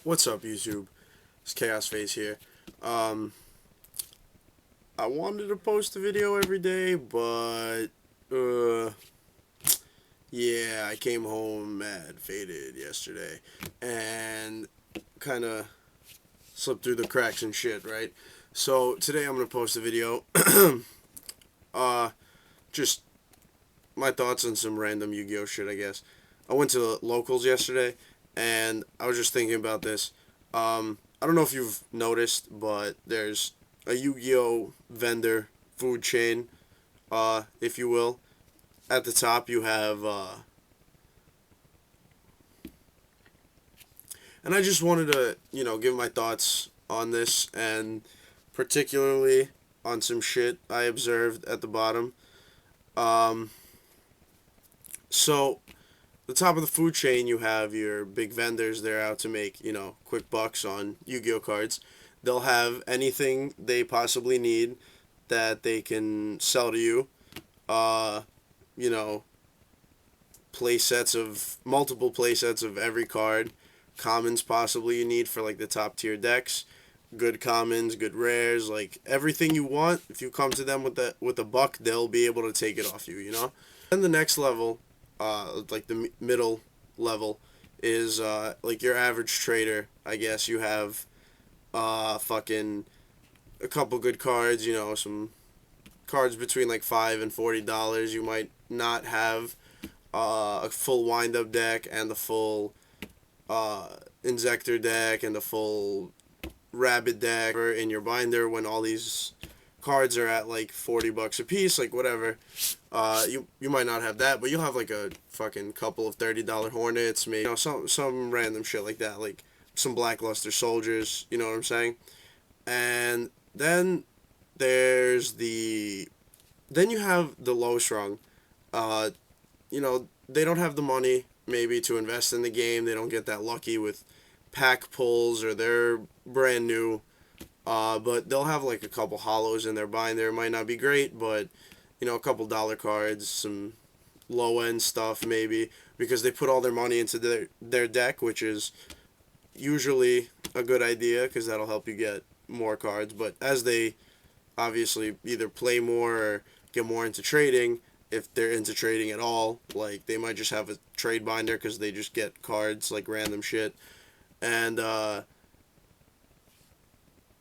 What's up, YouTube? It's ChaosPhase here. Um, I wanted to post a video every day, but yeah, I came home mad, faded yesterday, and kind of slipped through the cracks and shit, right? So today I'm gonna post a video. uh, just my thoughts on some random Yu-Gi-Oh shit, I guess. I went to the locals yesterday, and I was just thinking about this. I don't know if you've noticed, but there's a Yu-Gi-Oh vendor food chain, if you will. At the top, you have, and I just wanted to, give my thoughts on this, and particularly on some shit I observed at the bottom. Um, so the top of the food chain, you have your big vendors. They're out to make, quick bucks on Yu-Gi-Oh cards. They'll have anything they possibly need that they can sell to you. Uh, you know, multiple play sets of every card. Commons possibly you need for like the top tier decks. Good commons, good rares, like everything you want. If you come to them with a buck, they'll be able to take it off you. Then the next level, like the middle level, is like your average trader. I guess you have fucking a couple good cards. Some cards between like $5 and $40. You might not have a full wind up deck and the full uh, Inzector deck and the full Rabbit deck in your binder when all these cards are at like $40 a piece, like whatever. You might not have that, but you'll have like a fucking couple of $30 Hornets, maybe some random shit like that, like some Blackluster Soldiers. You know what I'm saying? And there's the then you have the low strung. Uh, they don't have the money maybe to invest in the game. They don't get that lucky with pack pulls or they're brand new. But they'll have like a couple hollows in their binder. It might not be great, but a couple dollar cards, some low end stuff maybe because they put all their money into their deck, which is usually a good idea because that'll help you get more cards. But as they obviously either play more or get more into trading, if they're into trading at all, like they might just have a trade binder because they just get cards like random shit, and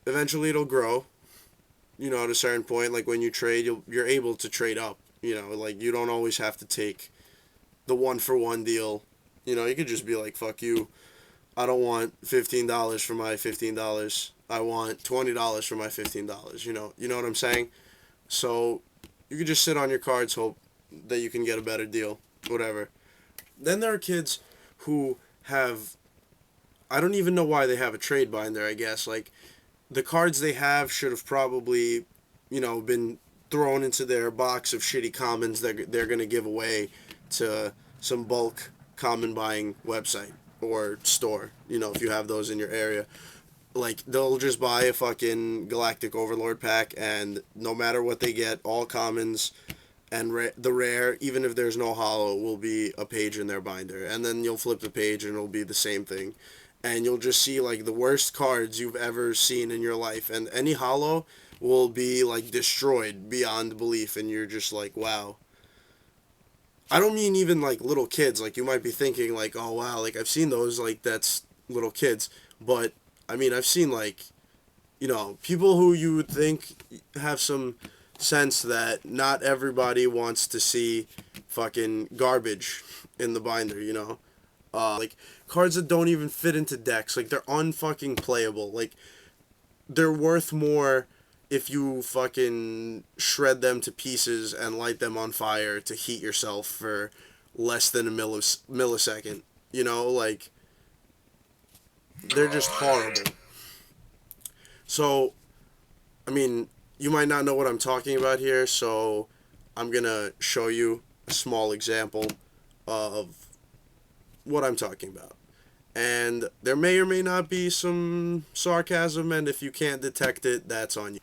eventually it'll grow. At a certain point, like when you trade, you're able to trade up. Like you don't always have to take the one for one deal. You could just be like, fuck you. I don't want $15 for my $15. I want $20 for my $15. You know what I'm saying? So you could just sit on your cards, hope that you can get a better deal, whatever. Then there are kids who have, I don't even know why they have a trade binder, I guess. Like the cards they have should have probably, been thrown into their box of shitty commons that they're going to give away to some bulk common buying website or store, if you have those in your area. Like they'll just buy a fucking Galactic Overlord pack, and no matter what they get, all commons and the rare, even if there's no hollow, will be a page in their binder. And then you'll flip the page and it'll be the same thing. And you'll just see like the worst cards you've ever seen in your life, and any hollow will be like destroyed beyond belief, and you're just like, wow. I don't mean even like little kids. Like you might be thinking like, oh wow, like I've seen those, like that's little kids. But I mean, I've seen like, people who you would think have some sense that not everybody wants to see fucking garbage in the binder. Like cards that don't even fit into decks, like they're unfucking playable. Like they're worth more if you fucking shred them to pieces and light them on fire to heat yourself for less than a millisecond. Like they're just horrible. So, I mean, you might not know what I'm talking about here, so I'm gonna show you a small example of what I'm talking about. And there may or may not be some sarcasm, and if you can't detect it, that's on you.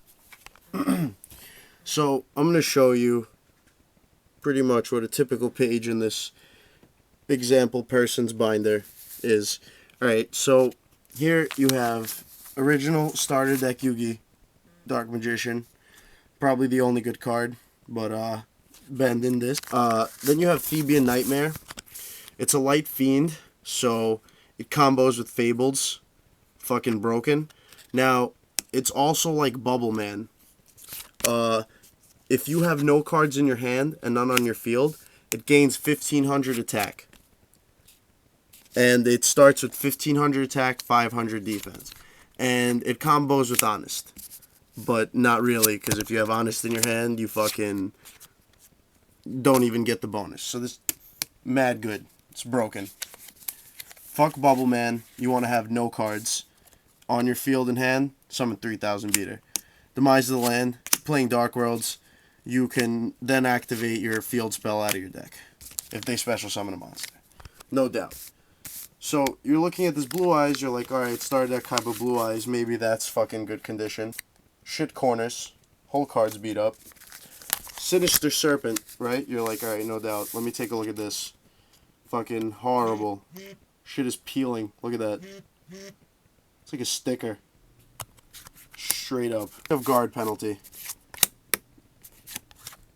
So, I'm gonna show you pretty much what a typical page in this example person's binder is. Alright, so Here you have original starter deck Yugi, Dark Magician. Probably the only good card, but bend in this. Then you have Thebian Nightmare. It's a light fiend, so it combos with Fables. Fucking broken. Now, it's also like Bubble Man. If you have no cards in your hand and none on your field, it gains 1500 attack. And it starts with 1500 attack, 500 defense. And it combos with Honest. But not really, because if you have Honest in your hand, you fucking don't even get the bonus. So this mad good. It's broken. Fuck Bubble Man. You want to have no cards on your field and hand. Summon 3000 beater. Demise of the land. Playing Dark Worlds. You can then activate your field spell out of your deck if they special summon a monster. No doubt. So you're looking at this Blue Eyes. You're like, alright, starter deck type of Blue Eyes. Maybe that's fucking good condition. Shit corners. Whole card's beat up. Sinister Serpent, right? You're like, alright, no doubt. Let me take a look at this. Fucking horrible. Shit is peeling. Look at that. It's like a sticker. Straight up. You have guard penalty.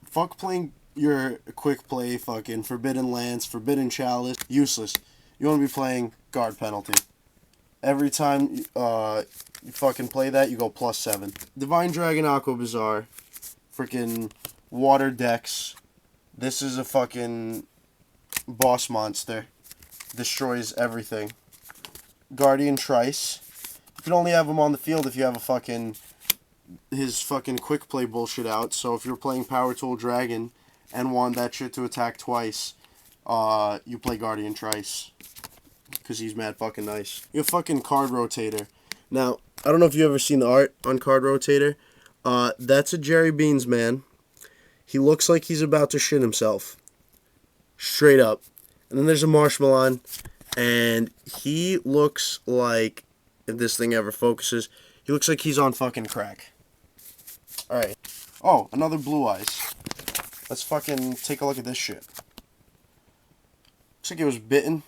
Fuck playing your quick play, fucking Forbidden Lance, Forbidden Chalice. Useless. You want to be playing guard penalty. Every time you fucking play that, you go +7. Divine Dragon Aqua Bazaar. Freaking water decks. This is a fucking boss monster. Destroys everything. Guardian Trice. You can only have him on the field if you have his fucking quick play bullshit out. So if you're playing Power Tool Dragon and want that shit to attack twice, you play Guardian Trice. Because he's mad fucking nice. You have fucking Card Rotator. Now, I don't know if you've ever seen the art on Card Rotator. That's a Jerry Beans man. He looks like he's about to shit himself. Straight up. And then there's a Marshmallow, and he looks like, if this thing ever focuses, he looks like he's on fucking crack. Alright. Oh, another Blue Eyes. Let's fucking take a look at this shit. Looks like it was bitten.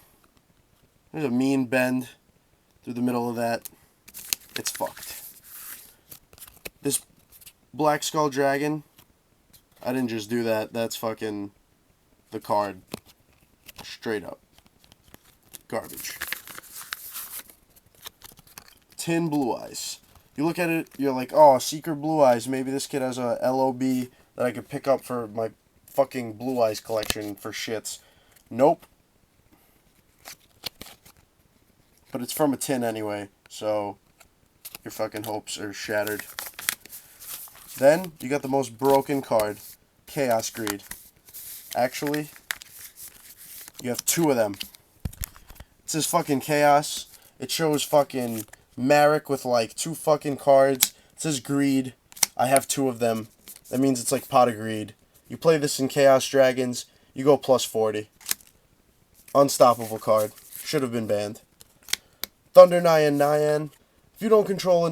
There's a mean bend through the middle of that. It's fucked. This Black Skull Dragon, I didn't just do that. That's fucking the card. Straight up. Garbage. Tin Blue Eyes. You look at it, you're like, oh, Secret Blue Eyes. Maybe this kid has a LOB that I could pick up for my fucking Blue Eyes collection for shits. Nope. But it's from a tin anyway, so your fucking hopes are shattered. Then, you got the most broken card, Chaos Greed. Actually, you have two of them. It says fucking Chaos. It shows fucking Marek with like 2 fucking cards. It says Greed. I have 2 of them. That means it's like Pot of Greed. You play this in Chaos Dragons, you go +40. Unstoppable card. Should have been banned. Thunder Nyan. If you don't control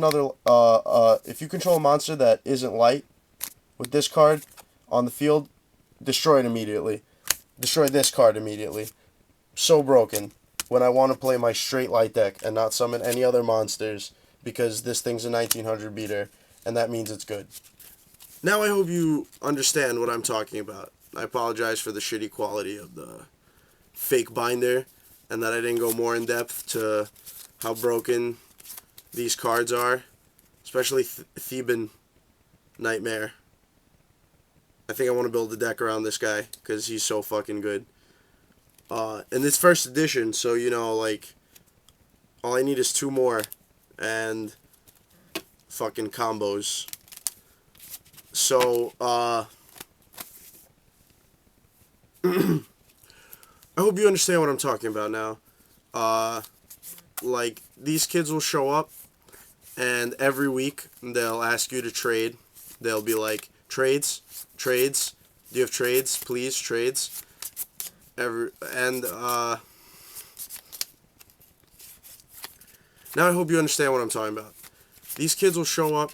if you control a monster that isn't light with this card on the field, destroy it immediately. Destroy this card immediately. So broken when I want to play my straight light deck and not summon any other monsters because this thing's a 1900 beater and that means it's good. Now I hope you understand what I'm talking about. I apologize for the shitty quality of the fake binder and that I didn't go more in depth to how broken these cards are, especially Theban Nightmare. I think I want to build a deck around this guy because he's so fucking good. And it's first edition, so you know, like, all I need is 2 more and fucking combos. So, I hope you understand what I'm talking about now. Like, these kids will show up, and every week they'll ask you to trade. They'll be like, trades, do you have trades, please, trades. Now I hope you understand what I'm talking about. These kids will show up.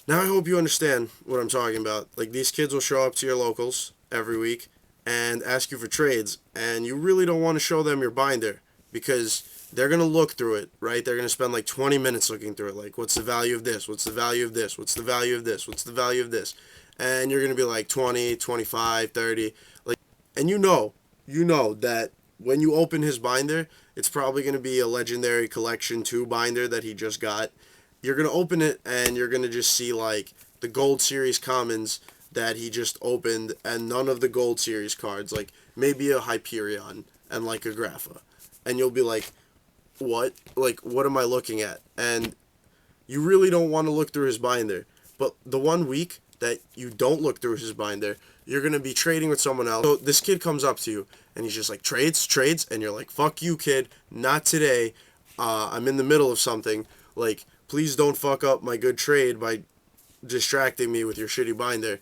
Now I hope you understand what I'm talking about. Like, these kids will show up to your locals every week, and ask you for trades, and you really don't want to show them your binder because they're going to look through it, right? They're going to spend like 20 minutes looking through it. Like, what's the value of this? What's the value of this? What's the value of this? What's the value of this? And you're going to be like 20, 25, 30. Like, and you know that when you open his binder, it's probably going to be a Legendary Collection 2 binder that he just got. You're going to open it and you're going to just see like the Gold Series commons that he just opened and none of the Gold Series cards, like maybe a Hyperion and like a Grapha. And you'll be like, what? Like, what am I looking at? And you really don't want to look through his binder. But the 1 week that you don't look through his binder, you're going to be trading with someone else. So this kid comes up to you and he's just like, trades. And you're like, fuck you, kid. Not today. I'm in the middle of something. Like, please don't fuck up my good trade by distracting me with your shitty binder.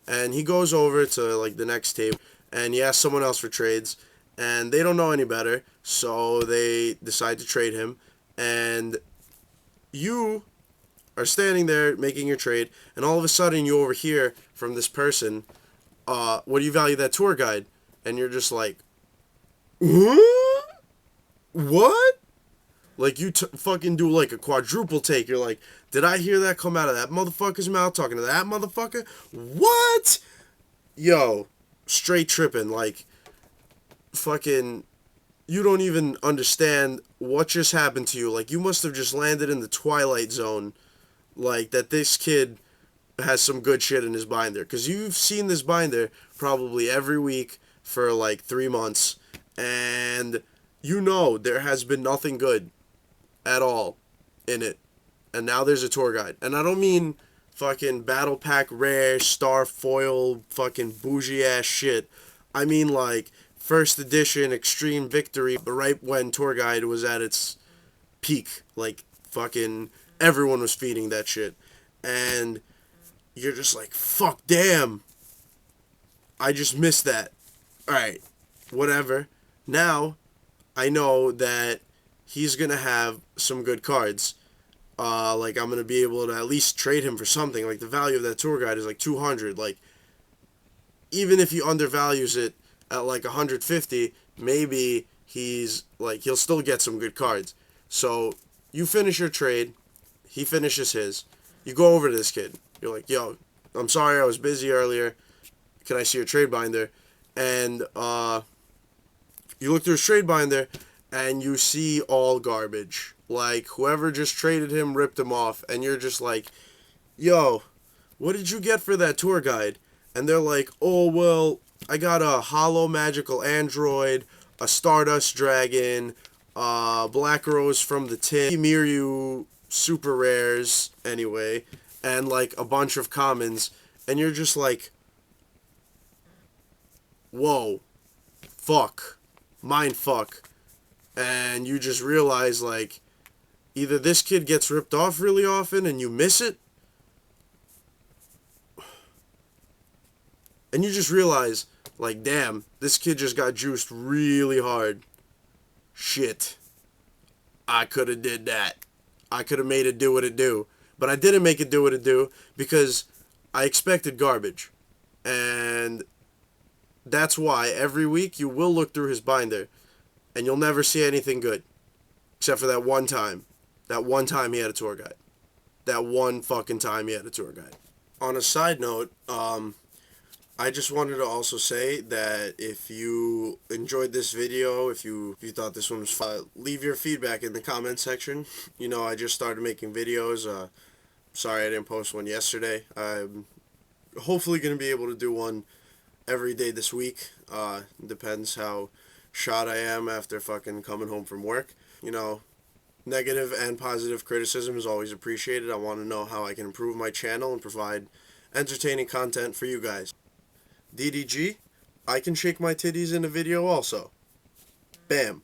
And he goes over to like the next table and he asks someone else for trades and they don't know any better, so they decide to trade him, and you are standing there making your trade, and all of a sudden you overhear from this person, what do you value that tour guide? And you're just like, what? Like, you fucking do like a quadruple take. You're like, did I hear that come out of that motherfucker's mouth talking to that motherfucker? What? Yo, straight tripping. Like, fucking, you don't even understand what just happened to you. Like, you must have just landed in the Twilight Zone. Like, that this kid has some good shit in his binder. Because you've seen this binder probably every week for like 3 months. And you know there has been nothing good at all in it. And now there's a tour guide. And I don't mean fucking battle pack rare, star foil, fucking bougie ass shit. I mean like first edition extreme victory, but right when tour guide was at its peak. Like fucking everyone was feeding that shit. And you're just like, fuck, damn. I just missed that. Alright, whatever. Now, I know that he's going to have some good cards. Like, I'm going to be able to at least trade him for something. Like, the value of that tour guide is like 200. Like, even if he undervalues it at like 150, maybe he'll still get some good cards. So, you finish your trade. He finishes his. You go over to this kid. You're like, yo, I'm sorry I was busy earlier. Can I see your trade binder? And, you look through his trade binder, and you see all garbage. Like, whoever just traded him ripped him off, and you're just like, yo, what did you get for that tour guide? And they're like, oh, well, I got a Hollow Magical Android, a Stardust Dragon, Black Rose from the Tin, Miryu Super Rares, anyway, and, like, a bunch of commons, and you're just like, whoa, fuck, mind fuck. And you just realize, like, either this kid gets ripped off really often and you miss it, and you just realize, like, damn, this kid just got juiced really hard. Shit. I could have did that. I could have made it do what it do. But I didn't make it do what it do because I expected garbage. And that's why every week you will look through his binder and you'll never see anything good. Except for that one time. That one time he had a tour guide. That one fucking time he had a tour guide. On a side note, I just wanted to also say that if you enjoyed this video, if you thought this one was fun, leave your feedback in the comment section. You know, I just started making videos. Sorry I didn't post one yesterday. I'm hopefully going to be able to do one every day this week. Depends how shot I am after fucking coming home from work. You know, negative and positive criticism is always appreciated. I want to know how I can improve my channel and provide entertaining content for you guys. DDG, I can shake my titties in a video also. Bam.